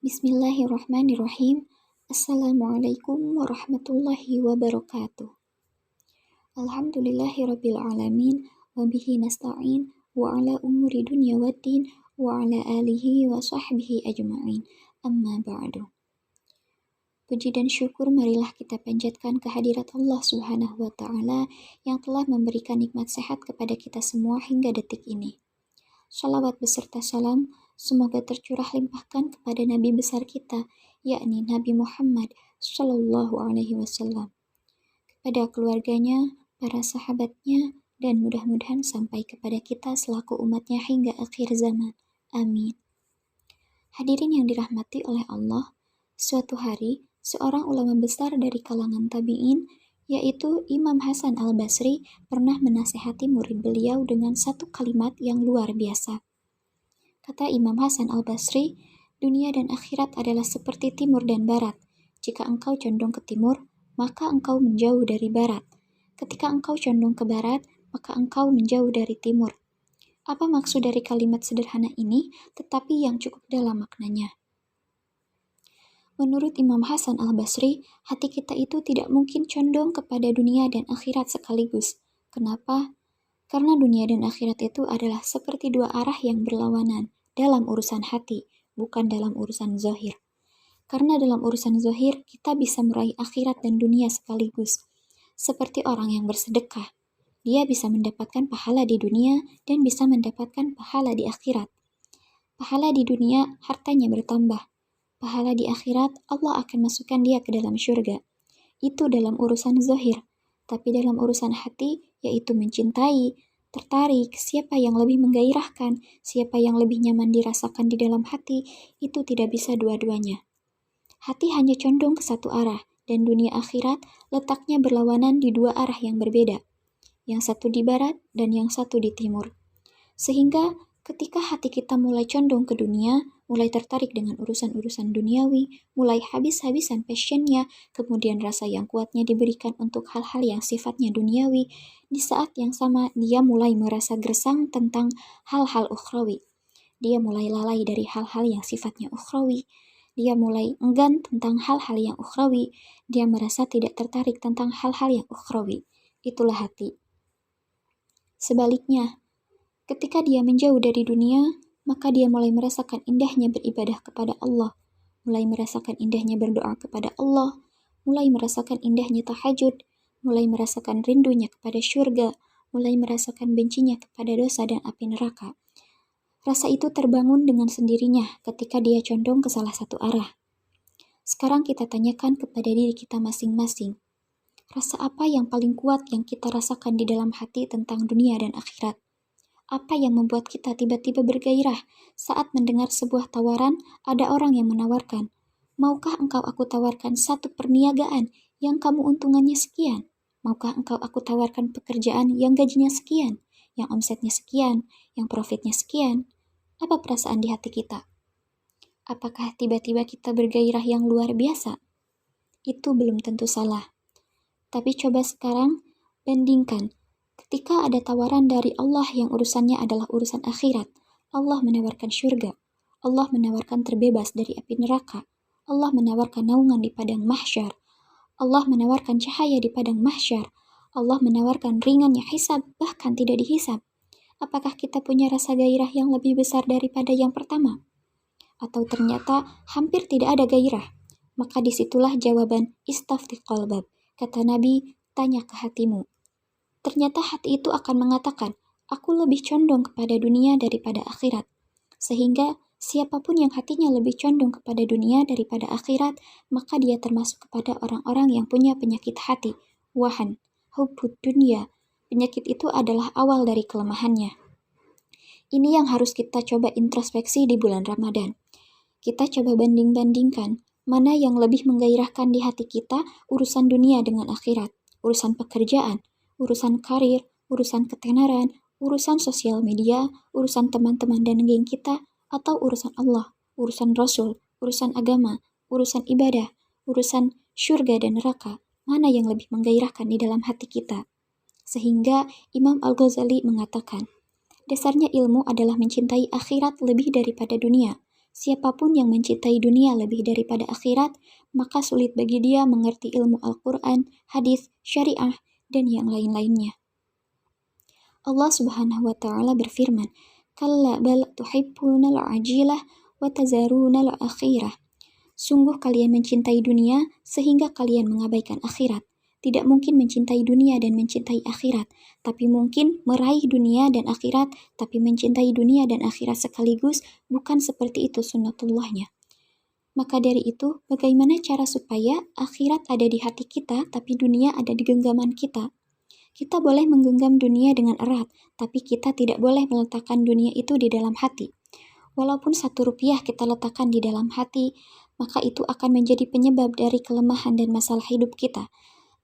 Bismillahirrahmanirrahim. Assalamualaikum warahmatullahi wabarakatuh. Alhamdulillahirabbil alamin wa bihi nasta'in wa ala umuri dunya waddin wa ala alihi wa sahbihi ajma'in. Amma ba'du. Puji dan syukur marilah kita panjatkan kehadirat Allah Subhanahu wa taala yang telah memberikan nikmat sehat kepada kita semua hingga detik ini. Shalawat beserta salam semoga tercurah limpahkan kepada Nabi besar kita, yakni Nabi Muhammad Shallallahu Alaihi Wasallam, kepada keluarganya, para sahabatnya, dan mudah-mudahan sampai kepada kita selaku umatnya hingga akhir zaman. Amin. Hadirin yang dirahmati oleh Allah, suatu hari seorang ulama besar dari kalangan tabi'in, yaitu Imam Hasan al-Basri, pernah menasehati murid beliau dengan satu kalimat yang luar biasa. Kata Imam Hasan al-Basri, dunia dan akhirat adalah seperti timur dan barat. Jika engkau condong ke timur, maka engkau menjauh dari barat. Ketika engkau condong ke barat, maka engkau menjauh dari timur. Apa maksud dari kalimat sederhana ini, tetapi yang cukup dalam maknanya? Menurut Imam Hasan al-Basri, hati kita itu tidak mungkin condong kepada dunia dan akhirat sekaligus. Kenapa? Karena dunia dan akhirat itu adalah seperti dua arah yang berlawanan dalam urusan hati, bukan dalam urusan zahir. Karena dalam urusan zahir, kita bisa meraih akhirat dan dunia sekaligus. Seperti orang yang bersedekah, dia bisa mendapatkan pahala di dunia dan bisa mendapatkan pahala di akhirat. Pahala di dunia, hartanya bertambah. Pahala di akhirat, Allah akan masukkan dia ke dalam syurga. Itu dalam urusan zahir. Tapi dalam urusan hati, yaitu mencintai, tertarik, siapa yang lebih menggairahkan, siapa yang lebih nyaman dirasakan di dalam hati, itu tidak bisa dua-duanya. Hati hanya condong ke satu arah, dan dunia akhirat letaknya berlawanan di dua arah yang berbeda. Yang satu di barat, dan yang satu di timur. Sehingga ketika hati kita mulai condong ke dunia, mulai tertarik dengan urusan-urusan duniawi, mulai habis-habisan passionnya, kemudian rasa yang kuatnya diberikan untuk hal-hal yang sifatnya duniawi, di saat yang sama dia mulai merasa gersang tentang hal-hal ukhrawi. Dia mulai lalai dari hal-hal yang sifatnya ukhrawi. Dia mulai enggan tentang hal-hal yang ukhrawi. Dia merasa tidak tertarik tentang hal-hal yang ukhrawi. Itulah hati. Sebaliknya, ketika dia menjauh dari dunia, maka dia mulai merasakan indahnya beribadah kepada Allah, mulai merasakan indahnya berdoa kepada Allah, mulai merasakan indahnya tahajud, mulai merasakan rindunya kepada syurga, mulai merasakan bencinya kepada dosa dan api neraka. Rasa itu terbangun dengan sendirinya ketika dia condong ke salah satu arah. Sekarang kita tanyakan kepada diri kita masing-masing, rasa apa yang paling kuat yang kita rasakan di dalam hati tentang dunia dan akhirat? Apa yang membuat kita tiba-tiba bergairah saat mendengar sebuah tawaran, ada orang yang menawarkan, maukah engkau aku tawarkan satu perniagaan yang kamu untungannya sekian? Maukah engkau aku tawarkan pekerjaan yang gajinya sekian, yang omsetnya sekian, yang profitnya sekian? Apa perasaan di hati kita? Apakah tiba-tiba kita bergairah yang luar biasa? Itu belum tentu salah. Tapi coba sekarang bandingkan. Ketika ada tawaran dari Allah yang urusannya adalah urusan akhirat, Allah menawarkan syurga, Allah menawarkan terbebas dari api neraka, Allah menawarkan naungan di padang mahsyar, Allah menawarkan cahaya di padang mahsyar, Allah menawarkan ringannya hisab, bahkan tidak dihisab. Apakah kita punya rasa gairah yang lebih besar daripada yang pertama? Atau ternyata hampir tidak ada gairah? Maka disitulah jawaban istafti qalbak. Kata Nabi, tanya ke hatimu. Ternyata hati itu akan mengatakan, aku lebih condong kepada dunia daripada akhirat. Sehingga siapapun yang hatinya lebih condong kepada dunia daripada akhirat, maka dia termasuk kepada orang-orang yang punya penyakit hati, wahan, hubbud dunia. Penyakit itu adalah awal dari kelemahannya. Ini yang harus kita coba introspeksi di bulan Ramadan. Kita coba banding-bandingkan, mana yang lebih menggairahkan di hati kita urusan dunia dengan akhirat, urusan pekerjaan, urusan karir, urusan ketenaran, urusan sosial media, urusan teman-teman dan geng kita, atau urusan Allah, urusan Rasul, urusan agama, urusan ibadah, urusan syurga dan neraka, mana yang lebih menggairahkan di dalam hati kita. Sehingga Imam Al-Ghazali mengatakan, dasarnya ilmu adalah mencintai akhirat lebih daripada dunia, Siapapun yang mencintai dunia lebih daripada akhirat, maka sulit bagi dia mengerti ilmu Al-Quran, hadis, syariah, dan yang lain-lainnya. Allah Subhanahu wa Ta'ala berfirman, "Kalla bal tuhibbunal ajilah wa tazarunal akhirah." Sungguh kalian mencintai dunia sehingga kalian mengabaikan akhirat. Tidak mungkin mencintai dunia dan mencintai akhirat, tapi mungkin meraih dunia dan akhirat, tapi mencintai dunia dan akhirat sekaligus, bukan seperti itu sunnatullahnya. Maka dari itu, bagaimana cara supaya akhirat ada di hati kita, tapi dunia ada di genggaman kita? Kita boleh menggenggam dunia dengan erat, tapi kita tidak boleh meletakkan dunia itu di dalam hati. Walaupun 1 rupiah kita letakkan di dalam hati, maka itu akan menjadi penyebab dari kelemahan dan masalah hidup kita.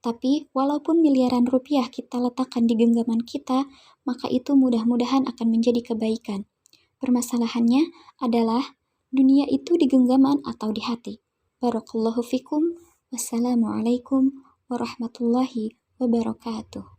Tapi, walaupun miliaran rupiah kita letakkan di genggaman kita, maka itu mudah-mudahan akan menjadi kebaikan. Permasalahannya adalah, dunia itu di genggaman atau di hati. Barakallahu fikum. Wassalamualaikum warahmatullahi wabarakatuh.